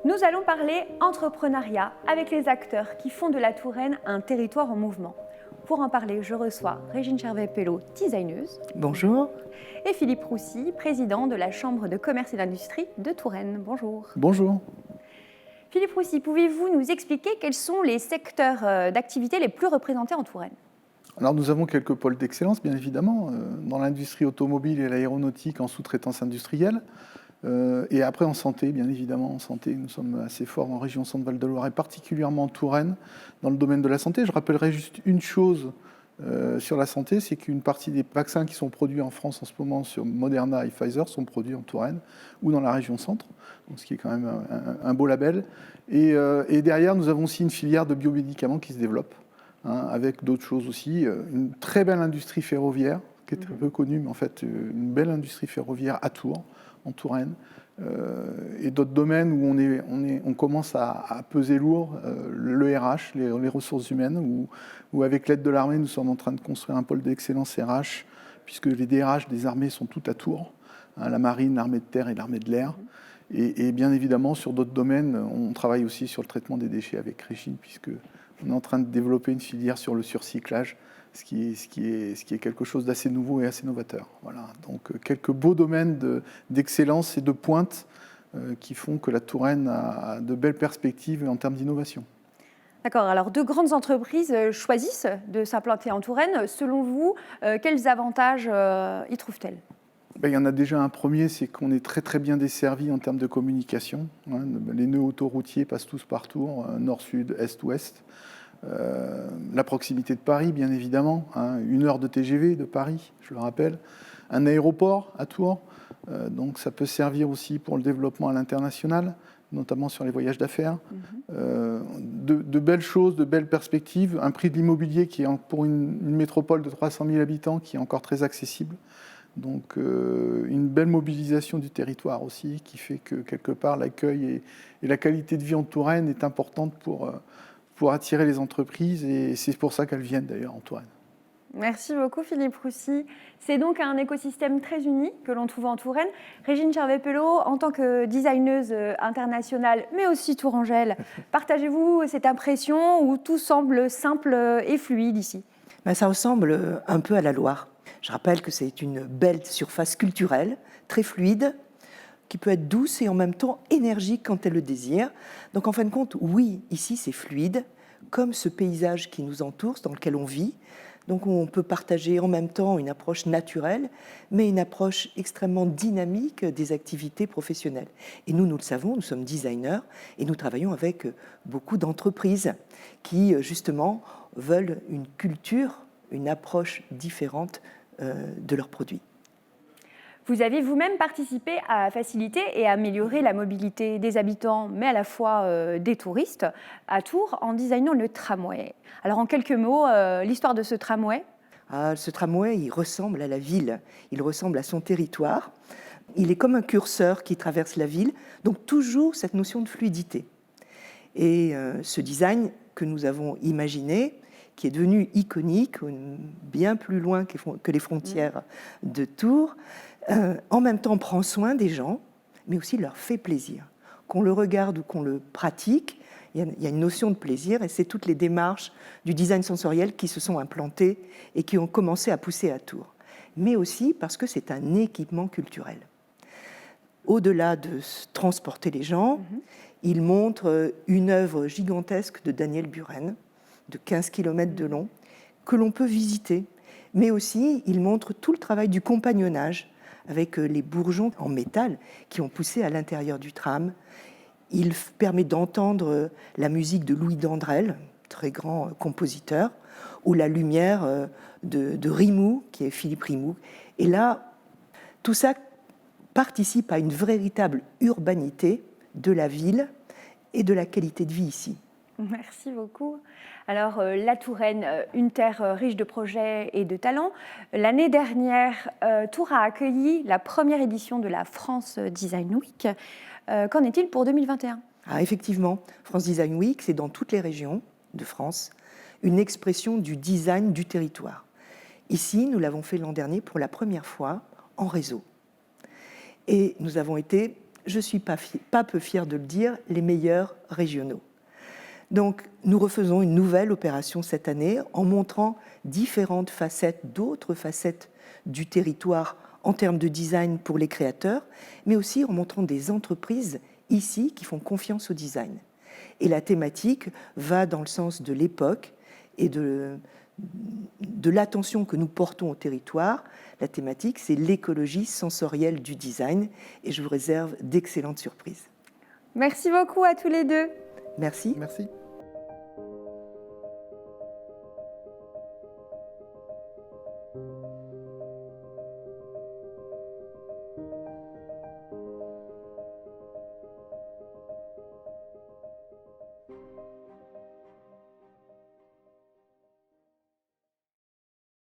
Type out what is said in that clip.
Nous allons parler entrepreneuriat avec les acteurs qui font de la Touraine un territoire en mouvement. Pour en parler, je reçois Régine Chervet-Pelleau, designeuse. Bonjour. Et Philippe Roussy, président de la Chambre de commerce et d'industrie de Touraine. Bonjour. Bonjour. Philippe Roussy, pouvez-vous nous expliquer quels sont les secteurs d'activité les plus représentés en Touraine ? Alors nous avons quelques pôles d'excellence, bien évidemment, dans l'industrie automobile et l'aéronautique en sous-traitance industrielle. Et après en santé, bien évidemment, en santé, nous sommes assez forts en région Centre-Val de Loire et particulièrement en Touraine, dans le domaine de la santé. Je rappellerai juste une chose sur la santé, c'est qu'une partie des vaccins qui sont produits en France en ce moment sur Moderna et Pfizer sont produits en Touraine ou dans la région Centre, donc ce qui est quand même un beau label. Et derrière, nous avons aussi une filière de biomédicaments qui se développe, avec d'autres choses aussi. Une très belle industrie ferroviaire, qui est très peu connue, mais en fait une belle industrie ferroviaire à Tours, en Touraine, et d'autres domaines où on commence à peser lourd, le RH, les ressources humaines, où avec l'aide de l'armée, nous sommes en train de construire un pôle d'excellence RH, puisque les DRH des armées sont toutes à Tours, la marine, l'armée de terre et l'armée de l'air. Et bien évidemment, sur d'autres domaines, on travaille aussi sur le traitement des déchets avec Régine, puisqu'on est en train de développer une filière sur le surcyclage, ce qui est quelque chose d'assez nouveau et assez novateur. Voilà. Donc quelques beaux domaines d'excellence et de pointe qui font que la Touraine a de belles perspectives en termes d'innovation. D'accord, alors de grandes entreprises choisissent de s'implanter en Touraine. Selon vous, quels avantages y trouvent-elles ? Il y en a déjà un premier, c'est qu'on est très très bien desservi en termes de communication. Les nœuds autoroutiers passent tous par Tours, nord, sud, est, ouest. La proximité de Paris, bien évidemment, 1 heure de TGV de Paris, je le rappelle. Un aéroport à Tours, donc ça peut servir aussi pour le développement à l'international, notamment sur les voyages d'affaires. De belles choses, de belles perspectives. Un prix de l'immobilier qui est pour une métropole de 300 000 habitants qui est encore très accessible. Donc une belle mobilisation du territoire aussi, qui fait que quelque part l'accueil et la qualité de vie en Touraine est importante pour attirer les entreprises, et c'est pour ça qu'elles viennent d'ailleurs en Touraine. Merci beaucoup Philippe Roussy. C'est donc un écosystème très uni que l'on trouve en Touraine. Régine Chervet-Pelleau, en tant que designeuse internationale, mais aussi tourangelle, partagez-vous cette impression où tout semble simple et fluide ici ? Ça ressemble un peu à la Loire. Je rappelle que c'est une belle surface culturelle, très fluide, qui peut être douce et en même temps énergique quand elle le désire. Donc en fin de compte, oui, ici c'est fluide, comme ce paysage qui nous entoure, dans lequel on vit. Donc on peut partager en même temps une approche naturelle, mais une approche extrêmement dynamique des activités professionnelles. Et nous le savons, nous sommes designers et nous travaillons avec beaucoup d'entreprises qui, justement, veulent une culture, une approche différente de leurs produits. Vous avez vous-même participé à faciliter et améliorer la mobilité des habitants, mais à la fois des touristes, à Tours, en designant le tramway. Alors en quelques mots, l'histoire de ce tramway ? Ce tramway, il ressemble à la ville, il ressemble à son territoire. Il est comme un curseur qui traverse la ville, donc toujours cette notion de fluidité. Et ce design que nous avons imaginé, qui est devenu iconique, bien plus loin que les frontières de Tours, en même temps prend soin des gens, mais aussi leur fait plaisir. Qu'on le regarde ou qu'on le pratique, il y a une notion de plaisir, et c'est toutes les démarches du design sensoriel qui se sont implantées et qui ont commencé à pousser à Tours. Mais aussi parce que c'est un équipement culturel. Au-delà de transporter les gens, il montre une œuvre gigantesque de Daniel Buren, de 15 km de long, que l'on peut visiter. Mais aussi, il montre tout le travail du compagnonnage avec les bourgeons en métal qui ont poussé à l'intérieur du tram. Il permet d'entendre la musique de Louis Dandrel, très grand compositeur, ou la lumière de Rimoux, qui est Philippe Rimoux. Et là, tout ça participe à une véritable urbanité de la ville et de la qualité de vie ici. Merci beaucoup. Alors, la Touraine, une terre riche de projets et de talents. L'année dernière, Tours a accueilli la première édition de la France Design Week. Qu'en est-il pour 2021 ? Effectivement, France Design Week, c'est dans toutes les régions de France une expression du design du territoire. Ici, nous l'avons fait l'an dernier pour la première fois en réseau. Et nous avons été je ne suis pas peu fière de le dire, les meilleurs régionaux. Donc, nous refaisons une nouvelle opération cette année en montrant d'autres facettes du territoire en termes de design pour les créateurs, mais aussi en montrant des entreprises ici qui font confiance au design. Et la thématique va dans le sens de l'époque et de l'attention que nous portons au territoire. La thématique, c'est l'écologie sensorielle du design, et je vous réserve d'excellentes surprises. Merci beaucoup à tous les deux. Merci. Merci.